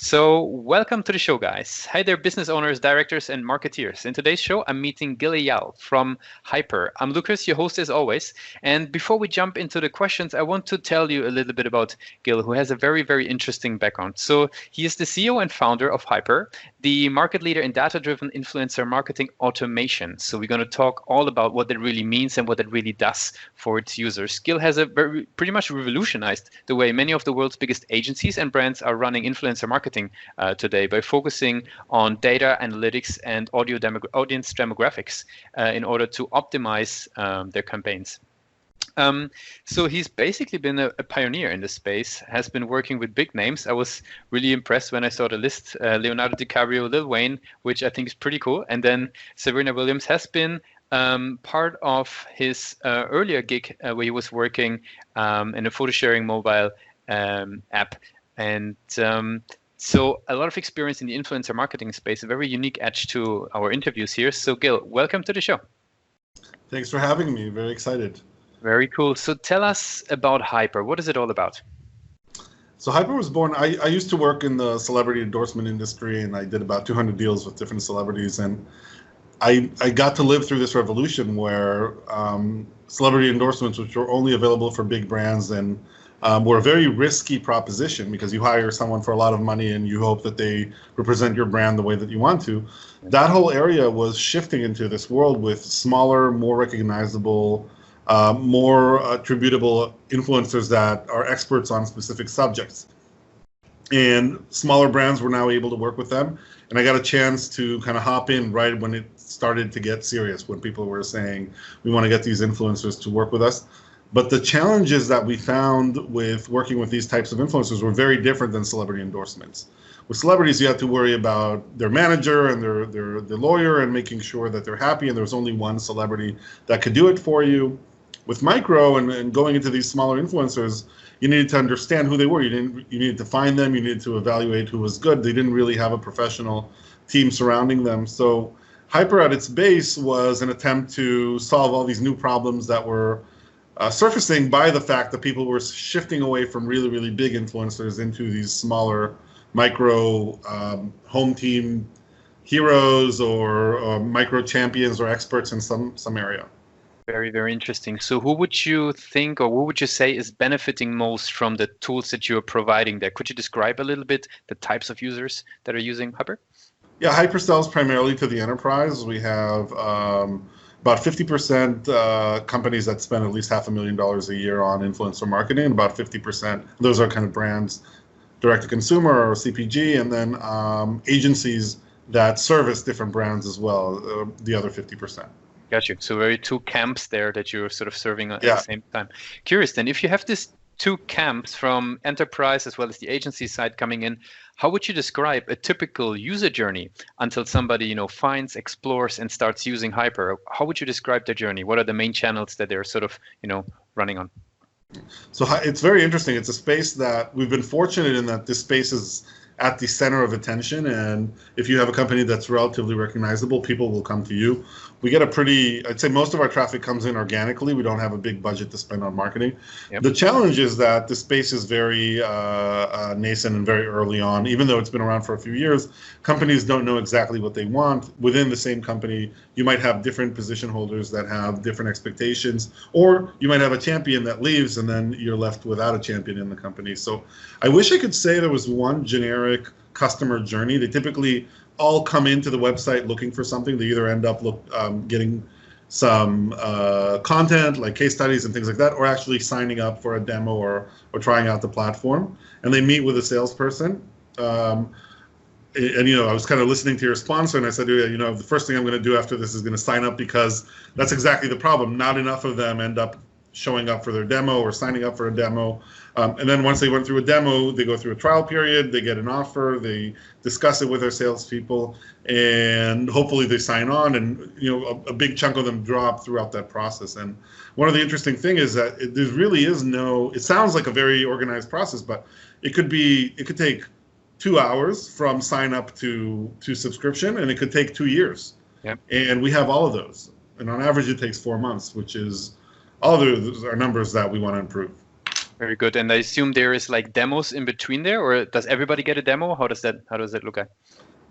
So, welcome to the show, guys. Hi there, business owners, directors, and marketeers. In today's show, I'm meeting Gil Eyal from HYPR. I'm Lucas, your host as always. And before we jump into the questions, I want to tell you a little bit about Gil, who has a very, very interesting background. So, he is the CEO and founder of HYPR, the market leader in data-driven influencer marketing automation. So, we're going to talk all about what that really means and what it really does for its users. Gil has pretty much revolutionized the way many of the world's biggest agencies and brands are running influencer marketing today by focusing on data analytics and audience demographics in order to optimize their campaigns. So he's basically been a pioneer in this space, has been working with big names. I was really impressed when I saw the list, Leonardo DiCaprio, Lil Wayne, which I think is pretty cool. And then Serena Williams has been part of his earlier gig where he was working in a photo sharing mobile app. And so a lot of experience in the influencer marketing space, a very unique edge to our interviews here. So Gil, welcome to the show. Thanks for having me. Very excited. Very cool. So tell us about HYPR. What is it all about? So HYPR was born, I used to work in the celebrity endorsement industry, and I did about 200 deals with different celebrities. And I got to live through this revolution where celebrity endorsements, which were only available for big brands and were a very risky proposition because you hire someone for a lot of money and you hope that they represent your brand the way that you want to. That whole area was shifting into this world with smaller, more recognizable, more attributable influencers that are experts on specific subjects. And smaller brands were now able to work with them. And I got a chance to kind of hop in right when it started to get serious, when people were saying, we want to get these influencers to work with us. But the challenges that we found with working with these types of influencers were very different than celebrity endorsements. With celebrities, you have to worry about their manager and their lawyer and making sure that they're happy, and there's only one celebrity that could do it for you. With micro and going into these smaller influencers, you needed to understand who they were. You needed to find them. You needed to evaluate who was good. They didn't really have a professional team surrounding them. So HYPR at its base was an attempt to solve all these new problems that were surfacing by the fact that people were shifting away from really, really big influencers into these smaller micro home team heroes or micro champions or experts in some area. Very, very interesting. So who would you think, or who would you say is benefiting most from the tools that you're providing there? Could you describe a little bit the types of users that are using HYPR? Yeah, HYPR sells primarily to the enterprise. We have about 50% companies that spend at least $500,000 a year on influencer marketing, and about 50%, those are kind of brands, direct to consumer or CPG, and then agencies that service different brands as well, the other 50%. Got you. So very two camps there that you're sort of serving at the same time. Curious then, if you have these two camps from enterprise as well as the agency side coming in, how would you describe a typical user journey until somebody, finds, explores, and starts using HYPR? How would you describe their journey? What are the main channels that they're sort of, running on? So it's very interesting. It's a space that we've been fortunate in that this space is at the center of attention. And if you have a company that's relatively recognizable, people will come to you. We get I'd say most of our traffic comes in organically. We don't have a big budget to spend on marketing. Yep. The challenge is that the space is very nascent and very early on. Even though it's been around for a few years, companies don't know exactly what they want. Within the same company, you might have different position holders that have different expectations, or you might have a champion that leaves and then you're left without a champion in the company. So I wish I could say there was one generic customer journey. They typically all come into the website looking for something. They either end up getting some content like case studies and things like that, or actually signing up for a demo or trying out the platform. And they meet with a salesperson. And I was kind of listening to your sponsor, and I said, the first thing I'm going to do after this is going to sign up, because that's exactly the problem. Not enough of them end up showing up for their demo or signing up for a demo. And then once they went through a demo, they go through a trial period, they get an offer, they discuss it with their salespeople, and hopefully they sign on, and a big chunk of them drop throughout that process. And one of the interesting things is that there really is it sounds like a very organized process, but it could take 2 hours from sign up to subscription, and it could take 2 years. Yep. And we have all of those. And on average, it takes 4 months, which is all of those are numbers that we want to improve. Very good. And I assume there is like demos in between there, or does everybody get a demo? How does that look like?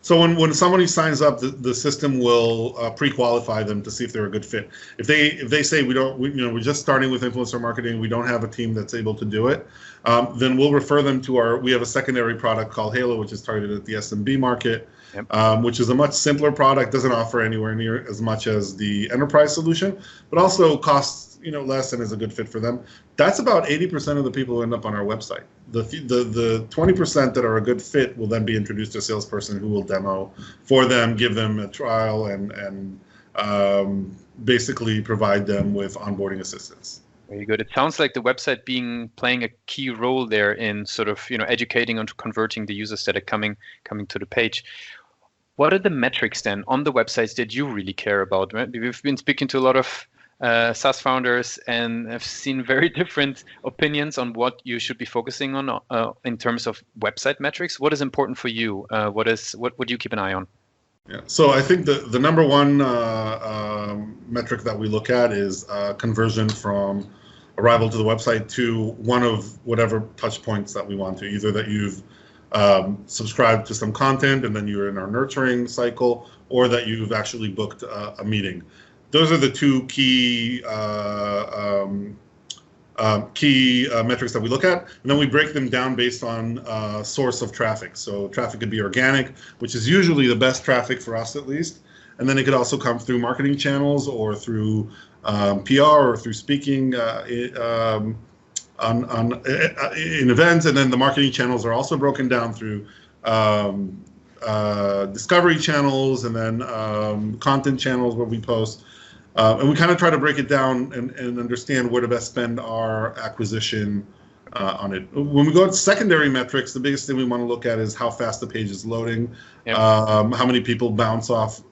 So when somebody signs up, the system will pre-qualify them to see if they're a good fit. If they say we're just starting with influencer marketing, we don't have a team that's able to do it, then we'll refer them to we have a secondary product called Halo, which is targeted at the SMB market, which is a much simpler product, doesn't offer anywhere near as much as the enterprise solution, but also costs less and is a good fit for them. That's about 80% of the people who end up on our website. The 20% that are a good fit will then be introduced to a salesperson who will demo for them, give them a trial, and basically provide them with onboarding assistance. Very good. It sounds like the website playing a key role there in sort of educating and converting the users that are coming to the page. What are the metrics then on the websites that you really care about? We've been speaking to a lot of SaaS founders and have seen very different opinions on what you should be focusing on in terms of website metrics. What is important for you? What do you keep an eye on? Yeah. So I think the number one metric that we look at is conversion from arrival to the website to one of whatever touch points that we want to, either that you've subscribed to some content and then you're in our nurturing cycle, or that you've actually booked a meeting. Those are the two key metrics that we look at, and then we break them down based on source of traffic. So traffic could be organic, which is usually the best traffic for us at least, and then it could also come through marketing channels or through PR or through speaking in events, and then the marketing channels are also broken down through discovery channels and then content channels where we post. And we kind of try to break it down and understand where to best spend our acquisition on it. When we go to secondary metrics, the biggest thing we want to look at is how fast the page is loading, how many people bounce off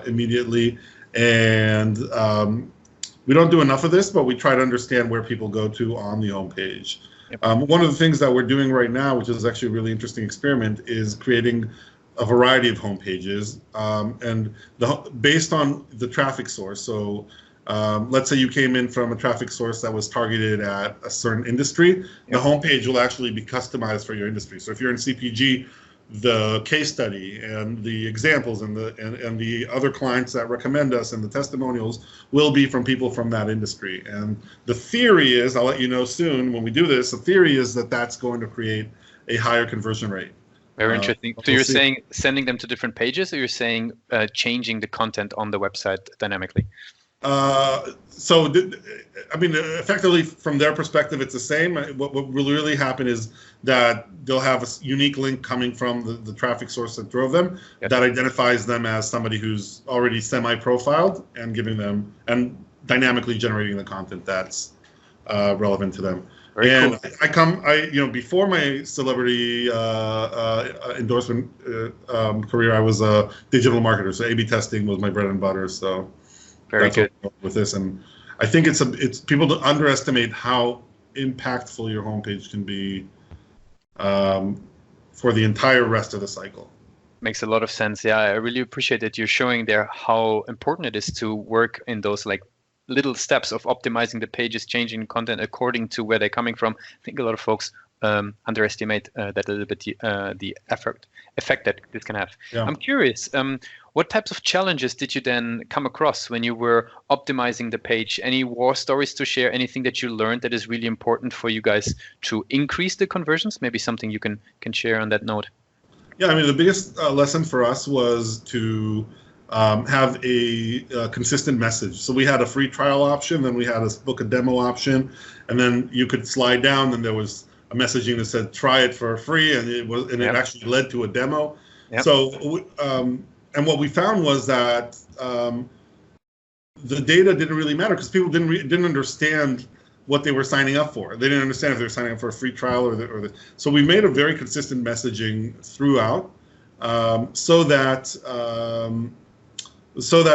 immediately. And we don't do enough of this, but we try to understand where people go to on the home page. One of the things that we're doing right now, which is actually a really interesting experiment, is creating a variety of home pages, and based on the traffic source. So let's say you came in from a traffic source that was targeted at a certain industry, the homepage will actually be customized for your industry. So if you're in CPG, the case study and the examples and the other clients that recommend us and the testimonials will be from people from that industry. And the theory is, I'll let you know soon when we do this, the theory is that that's going to create a higher conversion rate. Very interesting. So you're saying sending them to different pages, or you're saying changing the content on the website dynamically? Effectively, from their perspective, it's the same. What will really happen is that they'll have a unique link coming from the traffic source that drove them that identifies them as somebody who's already semi-profiled and giving them and dynamically generating the content that's relevant to them. Very cool. Before my celebrity endorsement career, I was a digital marketer. So A/B testing was my bread and butter. So very good with this, and I think it's people to underestimate how impactful your homepage can be for the entire rest of the cycle. Makes a lot of sense. Yeah, I really appreciate that you're showing there how important it is to work in those little steps of optimizing the pages, changing content according to where they're coming from. I think a lot of folks underestimate that a little bit, the effect that this can have. Yeah. I'm curious, what types of challenges did you then come across when you were optimizing the page? Any war stories to share? Anything that you learned that is really important for you guys to increase the conversions? Maybe something you can share on that note. Yeah, the biggest lesson for us was to have a consistent message. So we had a free trial option, then we had a book a demo option, and then you could slide down, and there was a messaging that said try it for free, and it actually led to a demo. Yep. So and what we found was that the data didn't really matter because people didn't understand what they were signing up for. They didn't understand if they were signing up for a free trial so we made a very consistent messaging throughout, so that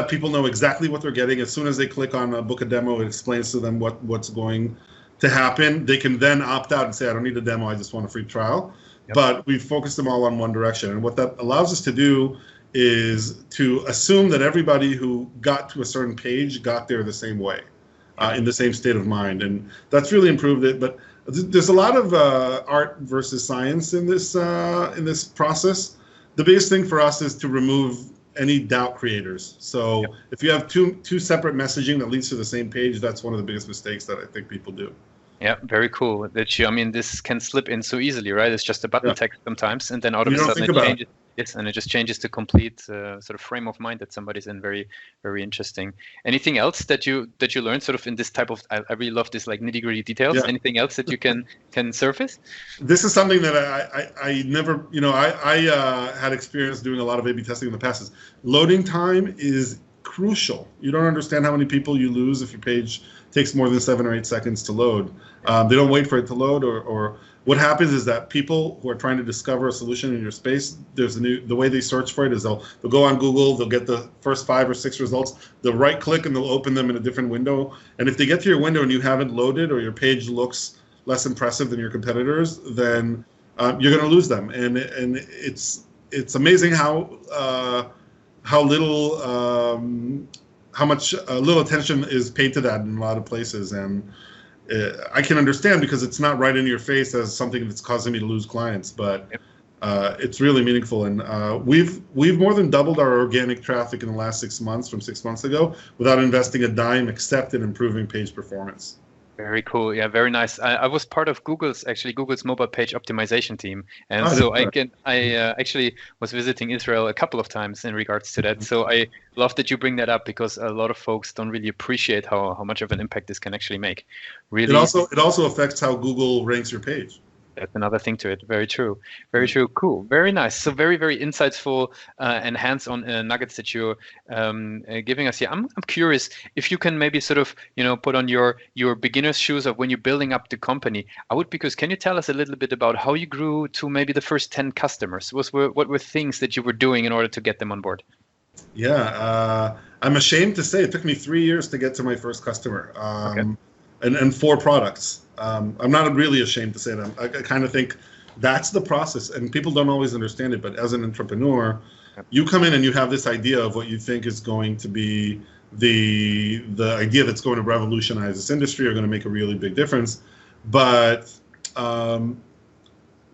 people know exactly what they're getting. As soon as they click on book a demo, it explains to them what's going to happen. They can then opt out and say, I don't need a demo, I just want a free trial. Yep. But we focused them all on one direction. And what that allows us to do is to assume that everybody who got to a certain page got there the same way, in the same state of mind. And that's really improved it. But There's a lot of art versus science in this process. The biggest thing for us is to remove any doubt creators. So Yep. if you have two separate messaging that leads to the same page, that's one of the biggest mistakes that I think people do. Yeah, very cool. I mean, this can slip in so easily, right? It's just a button Yeah. text sometimes, and then out of You a don't sudden think it about changes. Yes, and it just changes the complete sort of frame of mind that somebody's in. Very, very interesting. Anything else that you learned sort of in this type of? I really love this like nitty-gritty details. Yeah. Anything else that you can surface? This is something that I never, I had experience doing a lot of A/B testing in the past. Is loading time is crucial. You don't understand how many people you lose if your page takes more than 7 or 8 seconds to load. They don't wait for it to load, or what happens is that people who are trying to discover a solution in your space, the way they search for it is they'll go on Google, they'll get the first 5 or 6 results, they'll right click and they'll open them in a different window. And if they get to your window and you haven't loaded, or your page looks less impressive than your competitors, then you're going to lose them. And it's amazing how much little attention is paid to that in a lot of places. And I can understand, because it's not right in your face as something that's causing me to lose clients, but it's really meaningful. And we've more than doubled our organic traffic in the last 6 months from 6 months ago without investing a dime, except in improving page performance. Very cool. Yeah, very nice. I was part of Google's mobile page optimization team, and Oh, so that's I actually was visiting Israel a couple of times in regards to that. So I love that you bring that up, because a lot of folks don't really appreciate how much of an impact this can actually make. Really, it also affects how Google ranks your page. that's another thing to it. Very true. Very true. Cool. Very nice. So very, very insightful and hands-on nuggets that you're giving us here. I'm curious if you can maybe sort of, put on your beginner's shoes of when you're building up the company. Because can you tell us a little bit about how you grew to maybe the first 10 customers? What were things that you were doing in order to get them on board? Yeah, I'm ashamed to say it took me 3 years to get to my first customer, Okay. and 4 products. I'm not really ashamed to say that. I kind of think that's the process, and people don't always understand it. But as an entrepreneur, you come in and you have this idea of what you think is going to be the idea that's going to revolutionize this industry or going to make a really big difference. But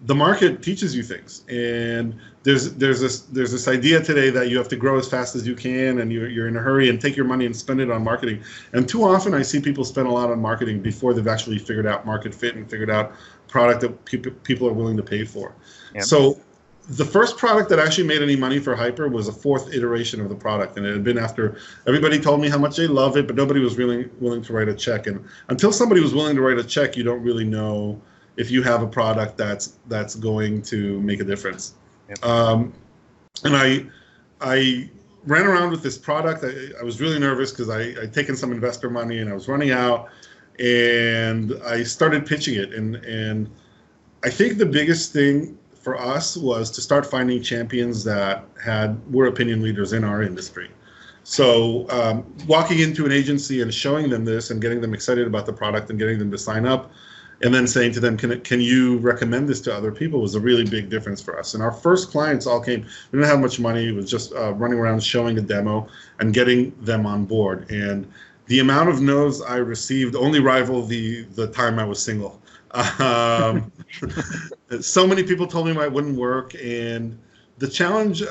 the market teaches you things, and there's this idea today that you have to grow as fast as you can, and you're in a hurry and take your money and spend it on marketing. And too often I see people spend a lot on marketing before they've actually figured out market fit and figured out product that people are willing to pay for. Yep. So the first product that actually made any money for HYPR was a 4th iteration of the product, and it had been after everybody told me how much they love it, but nobody was really willing to write a check. And until somebody was willing to write a check, you don't really know if you have a product that's going to make a difference. Yep. And I ran around with this product. I was really nervous because I'd taken some investor money and I was running out, and I started pitching it. And I think the biggest thing for us was to start finding champions that were opinion leaders in our industry. So walking into an agency and showing them this and getting them excited about the product and getting them to sign up, and then saying to them, can you recommend this to other people, was a really big difference for us. And our first clients all came, we didn't have much money, it was just running around showing a demo and getting them on board. And the amount of no's I received only rivaled the time I was single. So many people told me it wouldn't work. And the challenge,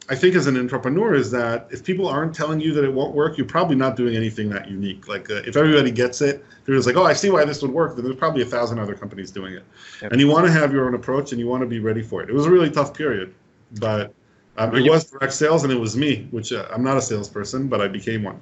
I think, as an entrepreneur, is that if people aren't telling you that it won't work, you're probably not doing anything that unique. Like if everybody gets it, they're just like, oh, I see why this would work, then there's probably 1,000 other companies doing it. Yep. And you want to have your own approach, and you want to be ready for it. It was a really tough period, but it was direct sales, and it was me, which I'm not a salesperson, but I became one.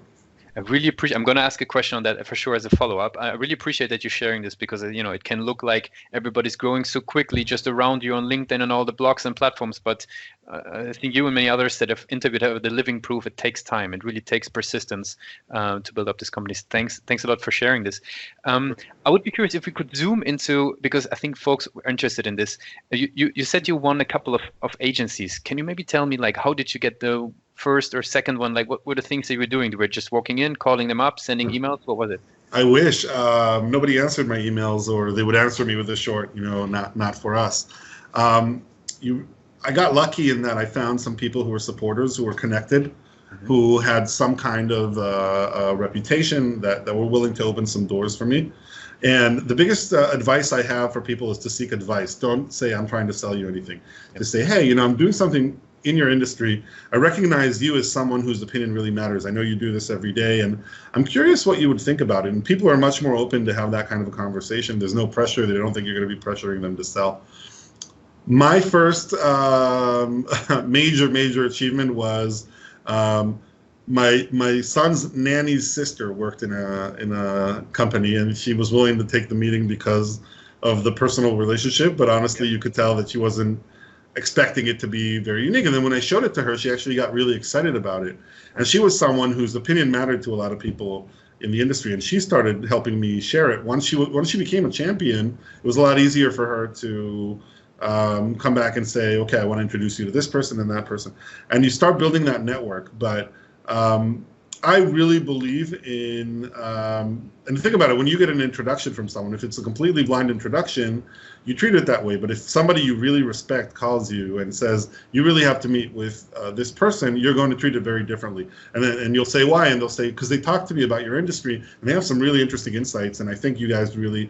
I really appreciate. I'm going to ask a question on that for sure as a follow-up. I really appreciate that you're sharing this, because it can look like everybody's growing so quickly just around you on LinkedIn and all the blogs and platforms. But I think you and many others that have interviewed have the living proof. It takes time. It really takes persistence to build up these companies. Thanks a lot for sharing this. I would be curious if we could zoom into, because I think folks are interested in this. You said you won a couple of agencies. Can you maybe tell me, like, how did you get the first or second one? Like, what were the things that you were doing? You were just walking in, calling them up, sending emails? What was it? I wish. Nobody answered my emails, or they would answer me with a short, not for us. I got lucky in that I found some people who were supporters, who were connected, mm-hmm. who had some kind of reputation that were willing to open some doors for me. And the biggest advice I have for people is to seek advice. Don't say, I'm trying to sell you anything. To say, hey, I'm doing something in your industry. I recognize you as someone whose opinion really matters. I know you do this every day, and I'm curious what you would think about it. And people are much more open to have that kind of a conversation. There's no pressure. They don't think you're going to be pressuring them to sell. My first major achievement was my son's nanny's sister worked in a company, and she was willing to take the meeting because of the personal relationship. But honestly, you could tell that she wasn't expecting it to be very unique. And then when I showed it to her, she actually got really excited about it. And she was someone whose opinion mattered to a lot of people in the industry, and she started helping me share it. Once she became a champion, it was a lot easier for her to come back and say, okay, I want to introduce you to this person and that person. And you start building that network. But I really believe in, and think about it, when you get an introduction from someone, if it's a completely blind introduction, you treat it that way. But if somebody you really respect calls you and says, you really have to meet with this person, you're going to treat it very differently. And you'll say, why? And they'll say, because they talked to me about your industry, and they have some really interesting insights, and I think you guys really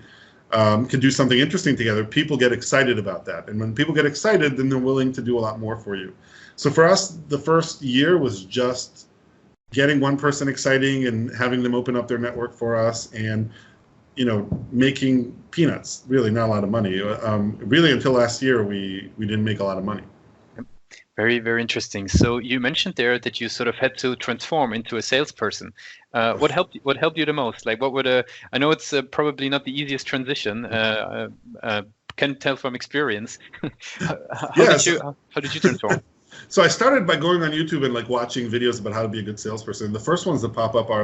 can do something interesting together. People get excited about that. And when people get excited, then they're willing to do a lot more for you. So for us, the first year was just getting one person exciting and having them open up their network for us, and making peanuts, really not a lot of money. Really until last year, we didn't make a lot of money. Very, very interesting. So you mentioned there that you sort of had to transform into a salesperson. What helped you the most? Like, what would I know it's probably not the easiest transition. Can tell from experience. How did you transform? So I started by going on YouTube and watching videos about how to be a good salesperson. The first ones that pop up are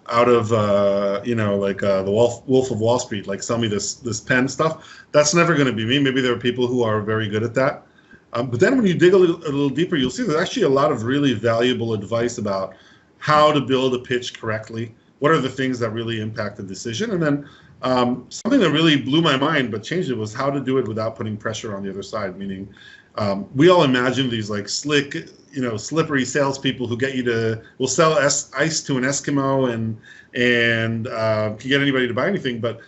out of the Wolf of Wall Street, sell me this pen stuff. That's never going to be me. Maybe there are people who are very good at that. But then when you dig a little deeper, you'll see there's actually a lot of really valuable advice about how to build a pitch correctly. What are the things that really impact the decision? And then something that really blew my mind but changed it was how to do it without putting pressure on the other side. Meaning, we all imagine these slick, slippery salespeople who will sell ice to an Eskimo and can get anybody to buy anything. But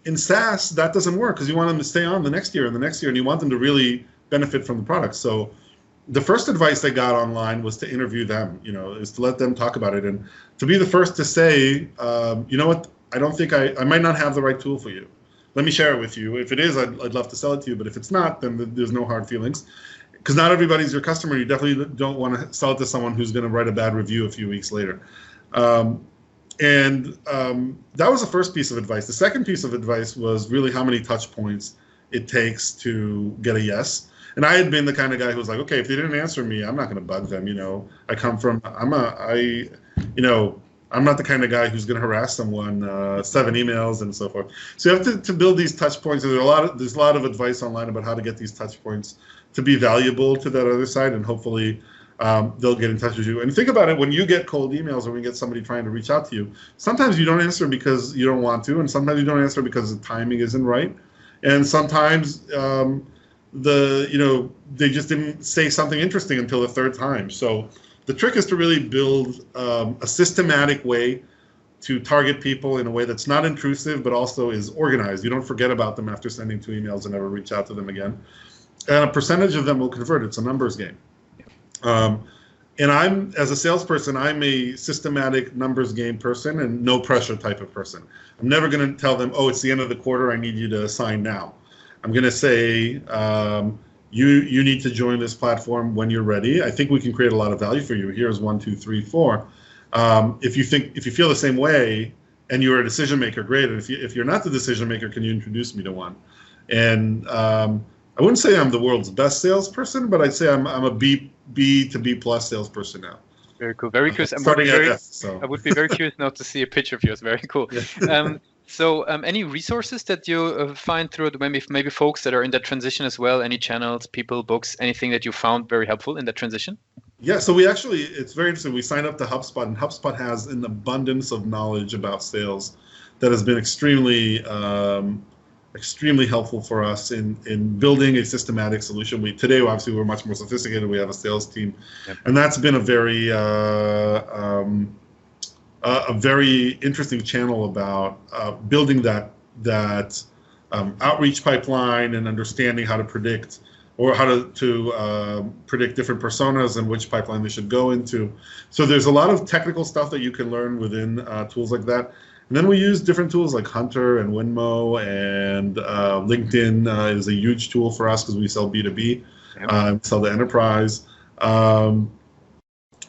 in SaaS, that doesn't work because you want them to stay on the next year and the next year, and you want them to really benefit from the product. So the first advice I got online was to interview them, is to let them talk about it and to be the first to say, you know what, I don't think I might not have the right tool for you. Let me share it with you. If it is, I'd love to sell it to you. But if it's not, then there's no hard feelings. Because not everybody's your customer. You definitely don't want to sell it to someone who's going to write a bad review a few weeks later. That was the first piece of advice. The second piece of advice was really how many touch points it takes to get a yes. And I had been the kind of guy who was like, okay, if they didn't answer me, I'm not going to bug them. I'm not the kind of guy who's going to harass someone, 7 emails and so forth. So you have to build these touch points. And there's a lot of advice online about how to get these touch points to be valuable to that other side, and hopefully they'll get in touch with you. And think about it, when you get cold emails or when you get somebody trying to reach out to you, sometimes you don't answer because you don't want to, and sometimes you don't answer because the timing isn't right. And sometimes they just didn't say something interesting until the third time. So the trick is to really build a systematic way to target people in a way that's not intrusive, but also is organized. You don't forget about them after sending 2 emails and never reach out to them again. And a percentage of them will convert. It's a numbers game. And as a salesperson, I'm a systematic numbers game person and no pressure type of person. I'm never going to tell them, oh, it's the end of the quarter, I need you to sign now. I'm going to say, you need to join this platform when you're ready. I think we can create a lot of value for you. Here's 1, 2, 3, 4. If you feel the same way and you're a decision maker, great. And if you're not the decision maker, can you introduce me to one? And I wouldn't say I'm the world's best salesperson, but I'd say I'm a B to B plus salesperson now. Very cool. Very curious. I would be very curious now to see a picture of yours. Very cool. Yeah. So any resources that you find through maybe folks that are in that transition as well? Any channels, people, books, anything that you found very helpful in that transition? Yeah, so it's very interesting. We signed up to HubSpot, and HubSpot has an abundance of knowledge about sales that has been extremely helpful for us in building a systematic solution. Today, obviously, we're much more sophisticated. We have a sales team, yep. And that's been a very interesting channel about building that that outreach pipeline and understanding how to predict or how to predict different personas and which pipeline they should go into. So there's a lot of technical stuff that you can learn within tools like that. And then we use different tools like Hunter and Winmo, and LinkedIn is a huge tool for us because we sell B2B, sell to enterprise.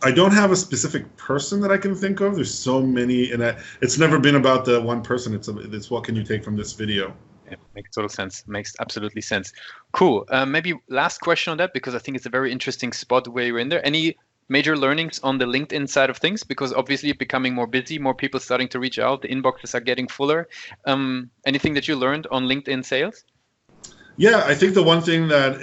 I don't have a specific person that I can think of. There's so many, and it's never been about the one person. It's what can you take from this video. Yeah, makes total sense. Makes absolutely sense. Cool. Maybe last question on that, because I think it's a very interesting spot where you're in there. Any major learnings on the LinkedIn side of things? Because obviously becoming more busy, more people starting to reach out, the inboxes are getting fuller. Anything that you learned on LinkedIn sales? Yeah, I think the one thing that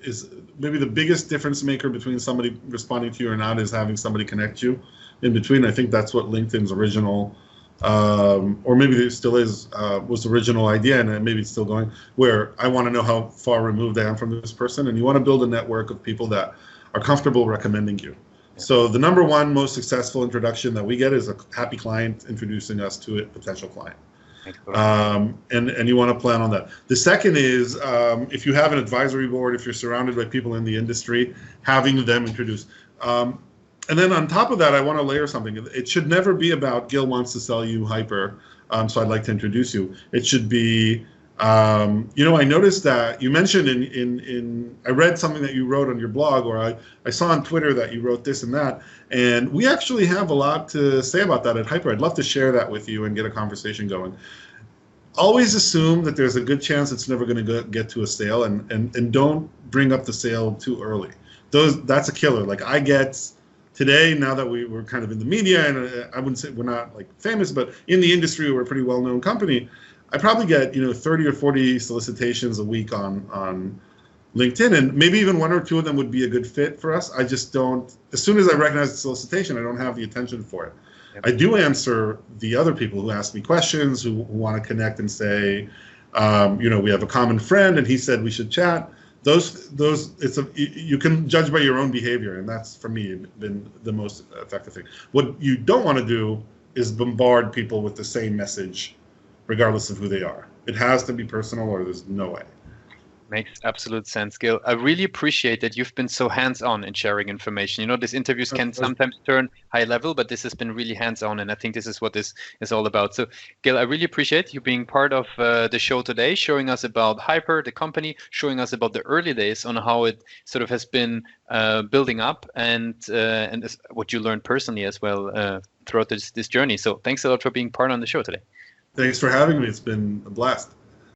is maybe the biggest difference maker between somebody responding to you or not is having somebody connect you in between. I think that's what LinkedIn's original, or maybe it still is, was the original idea, and maybe it's still going, where I want to know how far removed I am from this person, and you want to build a network of people that are comfortable recommending you. Yeah. So the number one most successful introduction that we get is a happy client introducing us to a potential client. And you want to plan on that. The second is if you have an advisory board, if you're surrounded by people in the industry, having them introduce. And then on top of that, I want to layer something. It should never be about Gil wants to sell you HYPR, so I'd like to introduce you. It should be, I noticed that you mentioned I read something that you wrote on your blog, or I saw on Twitter that you wrote this and that, and we actually have a lot to say about that at HYPR. I'd love to share that with you and get a conversation going. Always assume that there's a good chance it's never going to get to a sale, and don't bring up the sale too early. That's a killer. Like I get today, now that we're kind of in the media, and I wouldn't say we're not like famous, but in the industry we're a pretty well-known company. I probably get 30 or 40 solicitations a week on LinkedIn, and maybe even one or two of them would be a good fit for us. I just don't. As soon as I recognize the solicitation, I don't have the attention for it. Yep. I do answer the other people who ask me questions, who want to connect and say, we have a common friend, and he said we should chat. You can judge by your own behavior, and that's for me been the most effective thing. What you don't want to do is bombard people with the same message, regardless of who they are. It has to be personal, or there's no way. Makes absolute sense, Gil. I really appreciate that you've been so hands-on in sharing information. These interviews can sometimes turn high level, but this has been really hands-on, and I think this is what this is all about. So, Gil, I really appreciate you being part of the show today, showing us about HYPR, the company, showing us about the early days on how it sort of has been building up, and what you learned personally as well throughout this journey. So, thanks a lot for being part on the show today. Thanks for having me. It's been a blast.